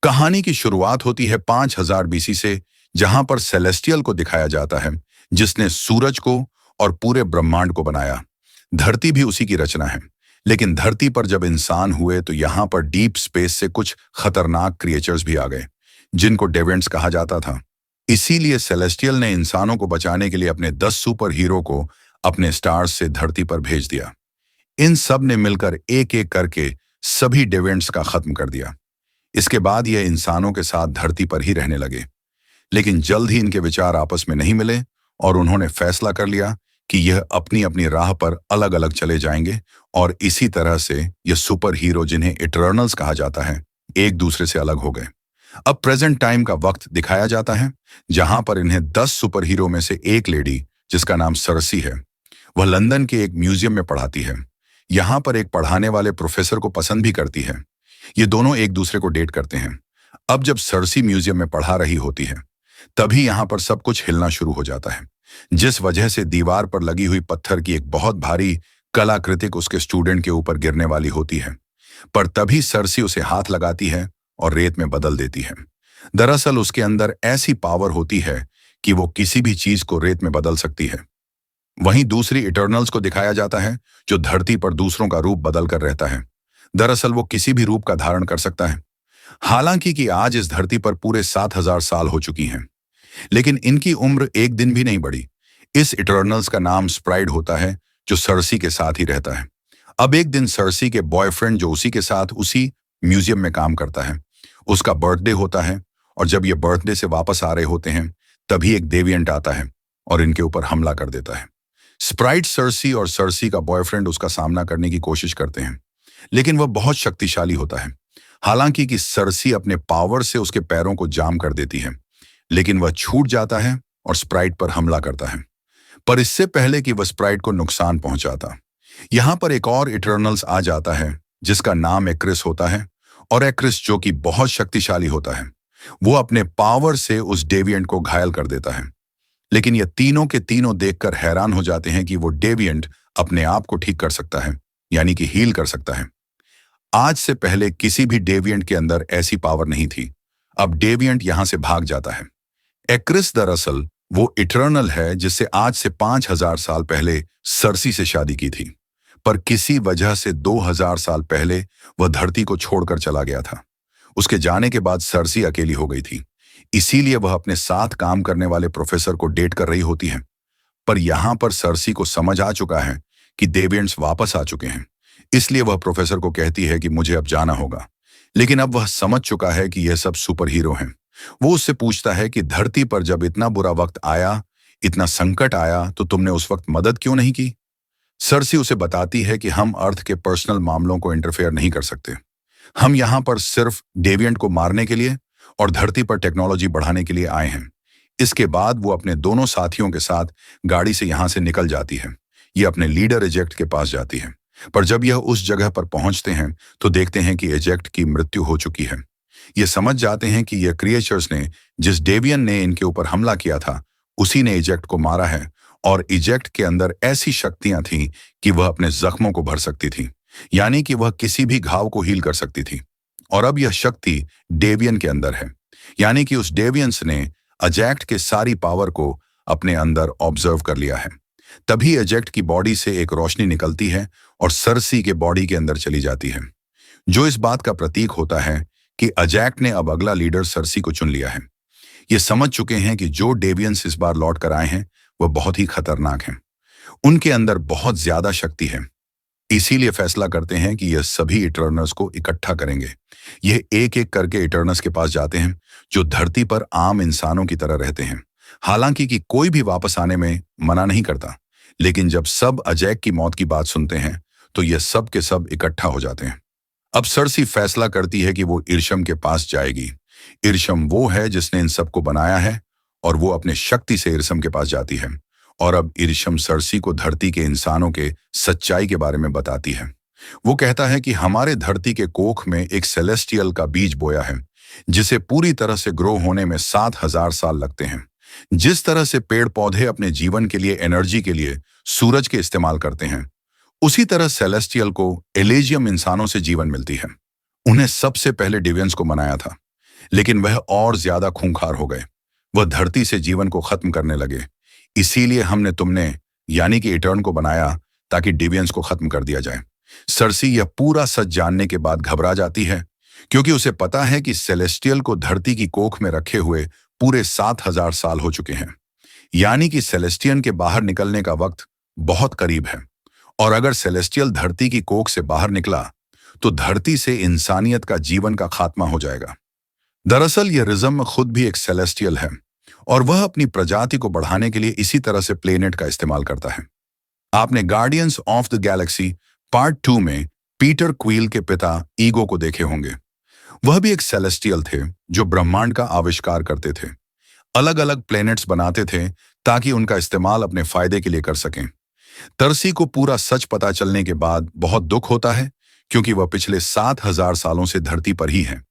कहानी की शुरुआत होती है 5000 बीसी से, जहां पर सेलेस्टियल को दिखाया जाता है, जिसने सूरज को और पूरे ब्रह्मांड को बनाया। धरती भी उसी की रचना है। लेकिन धरती पर जब इंसान हुए तो यहाँ पर डीप स्पेस से कुछ खतरनाक क्रिएचर्स भी आ गए, जिनको डेविएंट्स कहा जाता था। इसीलिए सेलेस्टियल ने इंसानों को बचाने के लिए अपने 10 सुपर हीरो को अपने स्टार्स से धरती पर भेज दिया। इन सब ने मिलकर एक एक करके सभी डेविएंट्स का खत्म कर दिया। इसके बाद यह इंसानों के साथ धरती पर ही रहने लगे। लेकिन जल्द ही इनके विचार आपस में नहीं मिले और उन्होंने फैसला कर लिया कि यह अपनी अपनी राह पर अलग अलग चले जाएंगे, और इसी तरह से यह सुपर हीरो, जिन्हें इटर्नल्स कहा जाता है, एक दूसरे से अलग हो गए। अब प्रेजेंट टाइम का वक्त दिखाया जाता है, जहां पर इन्हें 10 सुपर हीरो में से एक लेडी, जिसका नाम सर्सी है, वह लंदन के एक म्यूजियम में पढ़ाती है। यहाँ पर एक पढ़ाने वाले प्रोफेसर को पसंद भी करती है। ये दोनों एक दूसरे को डेट करते हैं। अब जब सर्सी म्यूजियम में पढ़ा रही होती है, तभी यहाँ पर सब कुछ हिलना शुरू हो जाता है, जिस वजह से दीवार पर लगी हुई पत्थर की एक बहुत भारी कलाकृतिक उसके स्टूडेंट के ऊपर गिरने वाली होती है। पर तभी सर्सी उसे हाथ लगाती है और रेत में बदल देती है। दरअसल उसके अंदर ऐसी पावर होती है कि वो किसी भी चीज को रेत में बदल सकती है। वहीं दूसरी इटर्नल्स को दिखाया जाता है, जो धरती पर दूसरों का रूप बदल कर रहता है। दरअसल वो किसी भी रूप का धारण कर सकता है। हालांकि कि आज इस धरती पर पूरे 7000 साल हो चुकी हैं, लेकिन इनकी उम्र एक दिन भी नहीं बढ़ी। इस इटर्नल्स का नाम स्प्राइड होता है, जो सर्सी के साथ ही रहता है। अब एक दिन सर्सी के बॉयफ्रेंड, जो उसी के साथ उसी म्यूजियम में काम करता है, उसका बर्थडे होता है, और जब ये बर्थडे से वापस आ रहे होते हैं, तभी एक डेविएंट आता है और इनके ऊपर हमला कर देता है। स्प्राइट सर्सी और सर्सी का बॉयफ्रेंड उसका सामना करने की कोशिश करते हैं, लेकिन वह बहुत शक्तिशाली होता है। हालांकि कि सर्सी अपने पावर से उसके पैरों को जाम कर देती है, लेकिन वह छूट जाता है और स्प्राइट पर हमला करता है। पर इससे पहले कि वह स्प्राइट को नुकसान पहुंचाता, यहां पर एक और इटर्नल्स आ जाता है, जिसका नाम एक्रिस होता है। और एक्रिस, जो कि बहुत शक्तिशाली होता है, वो अपने पावर से उस डेविएंट को घायल कर देता है। लेकिन ये तीनों के तीनों देखकर हैरान हो जाते हैं कि वो डेविएंट अपने आप को ठीक कर सकता है, यानी कि हील कर सकता है। आज से पहले किसी भी डेविएंट के अंदर ऐसी पावर नहीं थी। अब डेविएंट यहां से भाग जाता है। एक्रिस दरअसल वो इटर्नल है जिससे आज से 5000 साल पहले सर्सी से शादी की थी, पर किसी वजह से 2000 साल पहले वह धरती को छोड़कर चला गया था। उसके जाने के बाद सर्सी अकेली हो गई थी। इसीलिए वह अपने साथ काम करने वाले प्रोफेसर को डेट कर रही होती है। पर यहां पर सर्सी को समझ आ चुका है कि डेविएंट्स वापस आ चुके हैं, इसलिए वह प्रोफेसर को कहती है कि मुझे अब जाना होगा। लेकिन अब वह समझ चुका है कि यह सब सुपर हीरो हैं। वो उससे पूछता है कि धरती पर जब इतना बुरा वक्त आया, इतना संकट आया, तो तुमने उस वक्त मदद क्यों नहीं की? सर्सी उसे बताती है कि हम अर्थ के पर्सनल मामलों को इंटरफेयर नहीं कर सकते। हम यहाँ पर सिर्फ डेविएंट को मारने के लिए और धरती पर टेक्नोलॉजी बढ़ाने के लिए आए हैं। इसके बाद वो अपने दोनों साथियों के साथ गाड़ी से यहाँ से निकल जाती है। ये अपने लीडर एजेक्ट के पास जाती है, पर जब यह उस जगह पर पहुंचते हैं तो देखते हैं कि एजेक्ट की मृत्यु हो चुकी है। ये समझ जाते हैं कि यह क्रिएचर्स ने, जिस डेवियन ने इनके ऊपर हमला किया था, उसी ने इजेक्ट को मारा है। और इजेक्ट के अंदर ऐसी शक्तियां थीं कि वह अपने जख्मों को भर सकती थी, यानी कि वह किसी भी घाव को हील कर सकती थी। और अब यह शक्ति डेवियन के अंदर है, यानी कि उस डेवियंस ने एजेक्ट के सारी पावर को अपने अंदर ऑब्जर्व कर लिया है। तभी एजेक्ट की बॉडी से एक रोशनी निकलती है और सर्सी के बॉडी के अंदर चली जाती है, जो इस बात का प्रतीक होता है कि एजेक्ट ने अब अगला लीडर सर्सी को चुन लिया है। ये समझ चुके हैं कि जो डेवियंस इस बार लौट कर आए हैं वह बहुत ही खतरनाक हैं। उनके अंदर बहुत ज्यादा शक्ति है। इसीलिए फैसला करते हैं कि यह सभी इटर्नल्स को इकट्ठा करेंगे। यह एक एक करके इटर्नल्स के पास जाते हैं, जो धरती पर आम इंसानों की तरह रहते हैं। हालांकि कि कोई भी वापस आने में मना नहीं करता, लेकिन जब सब अजैक की मौत की बात सुनते हैं तो यह सब के सब इकट्ठा हो जाते हैं। अब सर्सी फैसला करती है कि वो इर्शम के पास जाएगी। इर्शम वो है जिसने इन सबको बनाया है, और वो अपने शक्ति से इर्शम के पास जाती है। और अब इर्शम सर्सी को धरती के इंसानों के सच्चाई के बारे में बताती है। वो कहता है कि हमारे धरती के कोख में एक सेलेस्टियल का बीज बोया है, जिसे पूरी तरह से ग्रो होने में 7000 साल लगते हैं। जिस तरह से पेड़ पौधे अपने जीवन के लिए, एनर्जी के लिए सूरज के इस्तेमाल करते हैं, उसी तरह सेलेस्टियल को एलेजियम इंसानों से जीवन मिलती है। उन्हें सबसे पहले डिवियंस को बनाया था। लेकिन वह और ज्यादा खूंखार हो गए। वह धरती से जीवन को खत्म करने लगे। इसीलिए हमने तुमने यानी कि इटर्न को बनाया ताकि डिवियंस को खत्म कर दिया जाए। सर्सी यह पूरा सच जानने के बाद घबरा जाती है, क्योंकि उसे पता है कि सेलेस्टियल को धरती की कोख में रखे हुए पूरे 7,000 साल हो चुके हैं। यानी कि सेलेस्टियन के बाहर निकलने का वक्त बहुत करीब है। और अगर सेलेस्टियल धरती की कोख से बाहर निकला तो धरती से इंसानियत का जीवन का खात्मा हो जाएगा। दरअसल यह रिज्म खुद भी एक सेलेस्टियल है और वह अपनी प्रजाति को बढ़ाने के लिए इसी तरह से प्लेनेट का इस्तेमाल करता है। आपने guardians of the Galaxy part 2 में पीटर क्वील के पिता ईगो को देखे होंगे। वह भी एक सेलेस्टियल थे जो ब्रह्मांड का आविष्कार करते थे। अलग अलग प्लैनेट्स बनाते थे ताकि उनका इस्तेमाल अपने फायदे के लिए कर सकें। तरसी को पूरा सच पता चलने के बाद बहुत दुख होता है, क्योंकि वह पिछले 7,000 सालों से धरती पर ही है।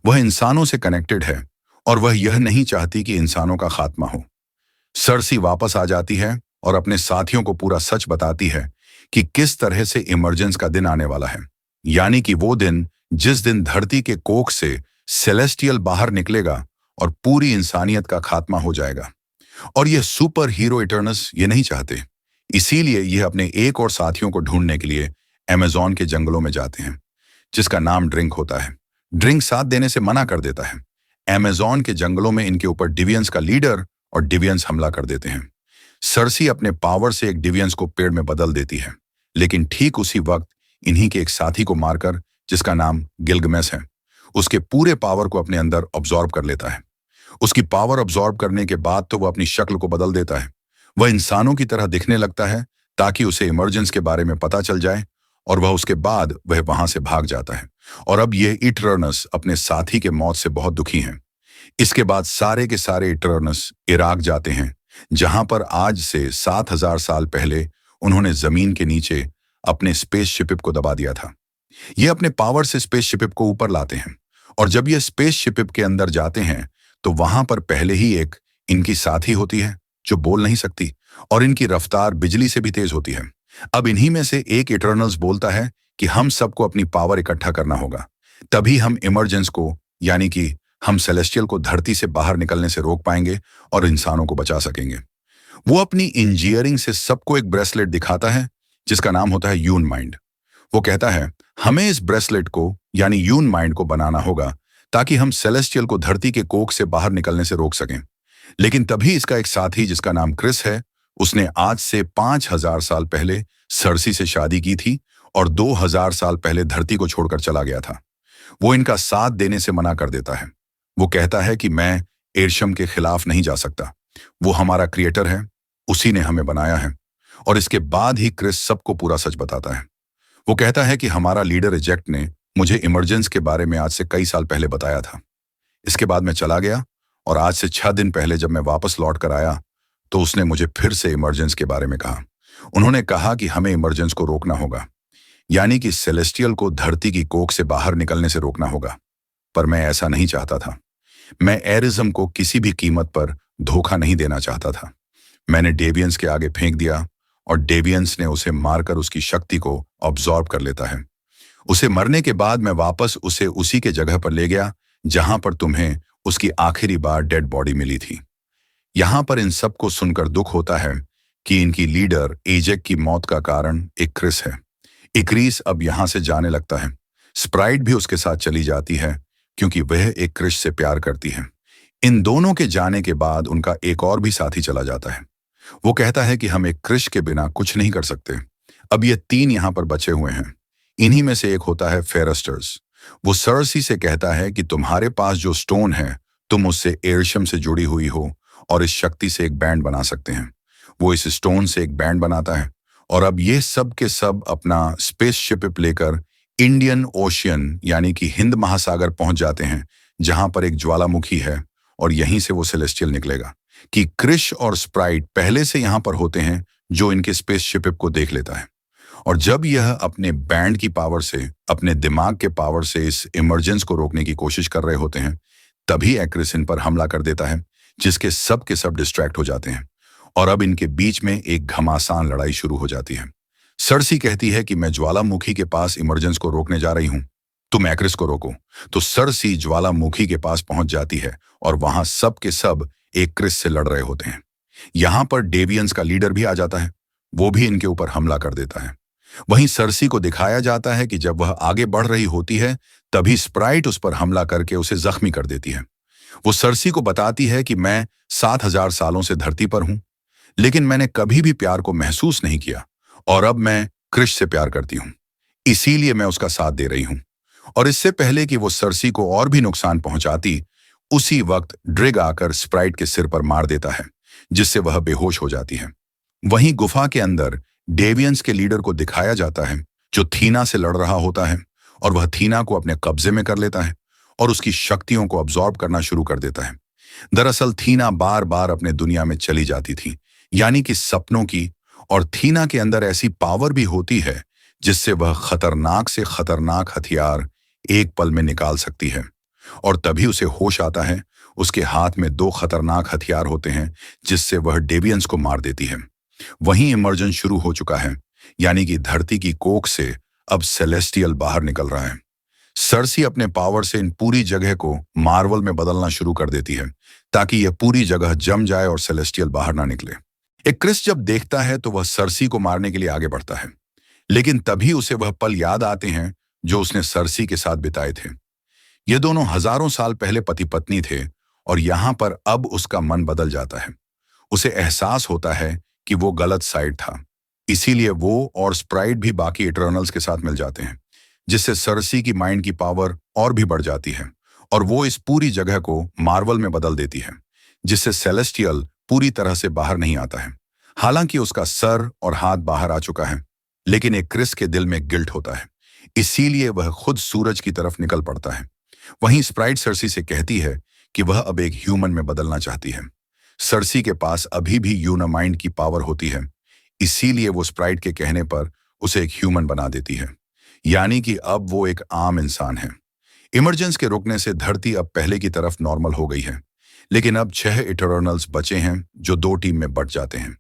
वह इंसानों से कनेक्टेड है और वह यह नहीं चाहती कि इंसानों का खात्मा हो। सरसी वापस आ जाती है और अपने साथियों को पूरा सच बताती है कि किस तरह से इमरजेंस का दिन आने वाला है, यानी कि वो दिन जिस दिन धरती के कोख से सेलेस्टियल बाहर निकलेगा और पूरी इंसानियत का खात्मा हो जाएगा। और यह सुपर हीरो इटर्नस ये नहीं चाहते, इसीलिए यह अपने एक और साथियों को ढूंढने के लिए अमेज़न के जंगलों में जाते हैं, जिसका नाम ड्रिंक होता है। ड्रिंक साथ देने से मना कर देता है। अमेज़न के जंगलों में इनके ऊपर डिवियंस का लीडर और डिवियंस हमला कर देते हैं। सरसी अपने पावर से एक डिवियंस को पेड़ में बदल देती है, लेकिन ठीक उसी वक्त इन्हीं के एक साथी को मारकर, जिसका नाम गिलगमेश है, उसके पूरे पावर को अपने अंदर ऑब्जॉर्ब कर लेता है। उसकी पावर ऑब्जॉर्ब करने के बाद तो वह अपनी शक्ल को बदल देता है। वह इंसानों की तरह दिखने लगता है ताकि उसे इमरजेंस के बारे में पता चल जाए, और वह उसके बाद वह वहां से भाग जाता है। और अब ये इटर्नस अपने साथी के मौत से बहुत दुखी हैं। इसके बाद सारे के सारे इटर्नस इराक जाते हैं, जहां पर आज से 7,000 साल पहले उन्होंने जमीन के नीचे अपने स्पेसशिप को दबा दिया था। ये अपने पावर से स्पेसशिप को ऊपर लाते हैं, और जब ये स्पेसशिप के अंदर जाते हैं तो वहां पर पहले ही एक इनकी साथी होती है जो बोल नहीं सकती, और इनकी रफ्तार बिजली से भी तेज होती है। अब इन्हीं में से एक इटर्नल्स बोलता है कि हम सबको अपनी पावर इकट्ठा करना होगा, तभी हम इमरजेंस को यानी कि हम सेलेस्टियल को धरती से बाहर निकलने से रोक पाएंगे और इंसानों को बचा सकेंगे। वो अपनी इंजीनियरिंग से सबको एक ब्रेसलेट दिखाता है जिसका नाम होता है यून माइंड। वो कहता है हमें इस ब्रेसलेट को यानी यून माइंड को बनाना होगा ताकि हम सेलेस्टियल को धरती के कोख से बाहर निकलने से रोक सकें। लेकिन तभी इसका एक साथी जिसका नाम क्रिस है, उसने आज से 5,000 साल पहले सरसी से शादी की थी और 2,000 साल पहले धरती को छोड़कर चला गया था। वो इनका साथ देने से मना कर देता है। वो कहता है कि मैं एरशम के खिलाफ नहीं जा सकता, वो हमारा क्रिएटर है, उसी ने हमें बनाया है। और इसके बाद ही क्रिस सबको पूरा सच बताता है। वो कहता है कि हमारा लीडर इजेक्ट ने मुझे इमरजेंस के बारे में आज से कई साल पहले बताया था। इसके बाद मैं चला गया और आज से 6 दिन पहले जब मैं वापस लौट कर आया तो उसने मुझे फिर से इमरजेंस के बारे में कहा। उन्होंने कहा कि हमें इमरजेंस को रोकना होगा, यानी कि सेलेस्टियल को धरती की कोख से बाहर निकलने से रोकना होगा। पर मैं ऐसा नहीं चाहता था। मैं एरिज्म को किसी भी कीमत पर धोखा नहीं देना चाहता था। मैंने डेवियंस के आगे फेंक दिया और डेवियंस ने उसे मारकर उसकी शक्ति को ऑब्जॉर्ब कर लेता है। उसे मरने के बाद मैं वापस उसे उसी के जगह पर ले गया जहां पर तुम्हें उसकी आखिरी बार डेड बॉडी मिली थी। यहां पर इन सब को सुनकर दुख होता है कि इनकी लीडर एजेक की मौत का कारण एक क्रिस है। इक्रीस अब यहां से जाने लगता है। स्प्राइट भी उसके साथ चली जाती है क्योंकि वह एक क्रिस से प्यार करती है। इन दोनों के जाने के बाद उनका एक और भी साथी चला जाता है। वो कहता है कि हम एक क्रिस के बिना कुछ नहीं कर सकते। अब ये 3 यहां पर बचे हुए हैं। इन्हीं में से एक होता है फेरस्टर्स। वो सरसी से कहता है कि तुम्हारे पास जो स्टोन है तुम उससे एरशम से जुड़ी हुई हो और इस शक्ति से एक बैंड बना सकते हैं। वो इस स्टोन से एक बैंड बनाता है और अब ये सब के सब अपना स्पेसशिप लेकर इंडियन ओशियन यानी कि हिंद महासागर पहुंच जाते हैं, जहां पर एक ज्वालामुखी है और यहीं से वो सेलेस्टियल निकलेगा। कि क्रिश और स्प्राइट पहले से यहां पर होते हैं जो इनके स्पेसशिप को देख लेता है, और जब यह अपने बैंड की पावर से, अपने दिमाग के पावर से इस इमरजेंस को रोकने की कोशिश कर रहे होते हैं, तभी एक्रिस इन पर हमला कर देता है, जिसके सब के सब डिस्ट्रैक्ट हो जाते हैं और अब इनके बीच में एक घमासान लड़ाई शुरू हो जाती है। सरसी कहती है कि मैं ज्वालामुखी के पास इमरजेंस को रोकने जा रही हूं, तुम एक्रिस को रोको। तो सरसी ज्वालामुखी के पास पहुंच जाती है और वहां सब के सब एक क्रिस से लड़ रहे होते हैं। यहां पर डेवियंस का लीडर भी आ जाता है। वो भी इनके ऊपर हमला कर देता है। वहीं सरसी को दिखाया जाता है कि जब वह आगे बढ़ रही होती है तभी स्प्राइट उस पर हमला करके उसे जख्मी कर देती है। वो सरसी को बताती है कि मैं 7,000 सालों से धरती पर हूं, लेकिन मैंने कभी भी प्यार को महसूस नहीं किया और अब मैं क्रिश से प्यार करती हूं, इसीलिए मैं उसका साथ दे रही हूं। और इससे पहले कि वो सरसी को और भी नुकसान पहुंचाती, उसी वक्त ड्रिग आकर स्प्राइट के सिर पर मार देता है, जिससे वह बेहोश हो जाती है। वहीं गुफा के अंदर डेवियंस के लीडर को दिखाया जाता है, जो थीना से लड़ रहा होता है और वह थीना को अपने कब्जे में कर लेता है और उसकी शक्तियों को अब्जॉर्ब करना शुरू कर देता है। दरअसल थीना बार बार अपने दुनिया में चली जाती थी, यानी कि सपनों की, और थीना के अंदर ऐसी पावर भी होती है जिससे वह खतरनाक से खतरनाक हथियार एक पल में निकाल सकती है। और तभी उसे होश आता है, उसके हाथ में 2 खतरनाक हथियार होते हैं जिससे वह डेवियंस को मार देती है। वहीं इमर्जन शुरू हो चुका है, यानी कि धरती की कोख से अब सेलेस्टियल बाहर निकल रहा है। सरसी अपने पावर से इन पूरी जगह को मार्वल में बदलना शुरू कर देती है ताकि यह पूरी जगह जम जाए और सेलेस्टियल बाहर ना निकले। एक क्रिस जब देखता है तो वह सरसी को मारने के लिए आगे बढ़ता है, लेकिन तभी उसे वह पल याद आते हैं जो उसने सरसी के साथ बिताए थे। ये दोनों हजारों साल पहले पति पत्नी थे और यहां पर अब उसका मन बदल जाता है। उसे एहसास होता है कि वो गलत साइड था, इसीलिए वो और स्प्राइट भी बाकी इटर्नल्स के साथ मिल जाते हैं, जिससे सरसी की माइंड की पावर और भी बढ़ जाती है और वो इस पूरी जगह को मार्वल में बदल देती है, जिससे सेलेस्टियल पूरी तरह से बाहर नहीं आता है। हालांकि उसका सर और हाथ बाहर आ चुका है, लेकिन एक क्रिस के दिल में गिल्ट होता है, इसीलिए वह खुद सूरज की तरफ निकल पड़ता है। वहीं स्प्राइट सरसी से कहती है कि वह अब एक ह्यूमन में बदलना चाहती है। सरसी के पास अभी भी यूनामाइंड की पावर होती है, इसीलिए वो स्प्राइट के कहने पर उसे एक ह्यूमन बना देती है, यानी कि अब वो एक आम इंसान है। इमरजेंस के रुकने से धरती अब पहले की तरफ नॉर्मल हो गई है, लेकिन अब 6 इटर्नल्स बचे हैं जो 2 टीम में बंट जाते हैं,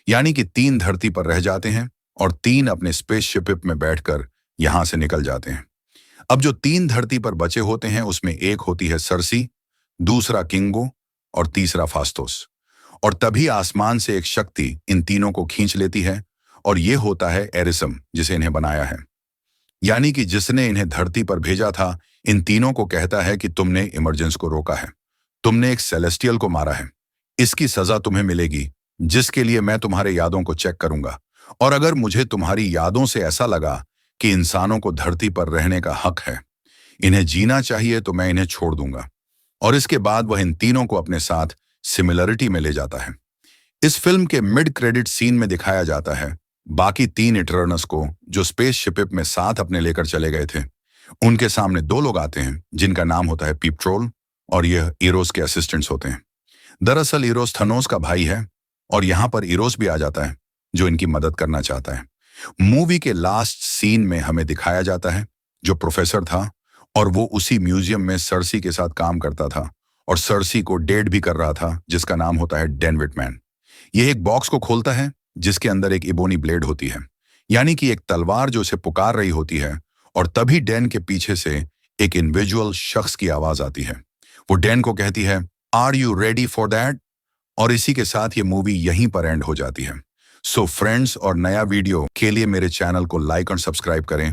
यानी कि 3 धरती पर रह जाते हैं और 3 अपने स्पेसशिप में बैठकर यहां से निकल जाते हैं। अब जो 3 धरती पर बचे होते हैं उसमें एक होती है सरसी, दूसरा किंगो और तीसरा फास्टोस। और तभी आसमान से एक शक्ति इन तीनों को खींच लेती है और ये होता है एरिसम, जिसे इन्हें बनाया है, यानी कि जिसने इन्हें धरती पर भेजा था। इन तीनों को कहता है कि तुमने इमरजेंस को रोका है, तुमने एक सेलेस्टियल को मारा है, इसकी सजा तुम्हें मिलेगी, जिसके लिए मैं तुम्हारे यादों को चेक करूंगा। और अगर मुझे तुम्हारी यादों से ऐसा लगा कि इंसानों को धरती पर रहने का हक है, इन्हें जीना चाहिए, तो मैं इन्हें छोड़ दूंगा। और इसके बाद वह इन तीनों को अपने साथ सिमिलरिटी में ले जाता है। इस फिल्म के मिड क्रेडिट सीन में दिखाया जाता है बाकी 3 इटर्नल्स को जो स्पेसशिप में साथ अपने लेकर चले गए थे। उनके सामने 2 लोग आते हैं जिनका नाम होता है पीपट्रोल, और यह इरोस के असिस्टेंट्स होते हैं। दरअसल इरोस थनोस का भाई है और यहाँ पर इरोस भी आ जाता है जो इनकी मदद करना चाहता है। मूवी के लास्ट सीन में हमें दिखाया जाता है जो प्रोफेसर था और वो उसी म्यूजियम में सरसी के साथ काम करता था और सरसी को डेट भी कर रहा था, जिसका नाम होता है डैन विटमैन। यह एक बॉक्स को खोलता है जिसके अंदर एक इबोनी ब्लेड होती है, यानी कि एक तलवार जो उसे पुकार रही होती है। और तभी डैन के पीछे से एक इंडिविजुअल शख्स की आवाज आती है। वो डैन को कहती है, are you ready for that? और इसी के साथ ये मूवी यहीं पर एंड हो जाती है। सो फ्रेंड्स, और नया वीडियो के लिए मेरे चैनल को लाइक और सब्सक्राइब करें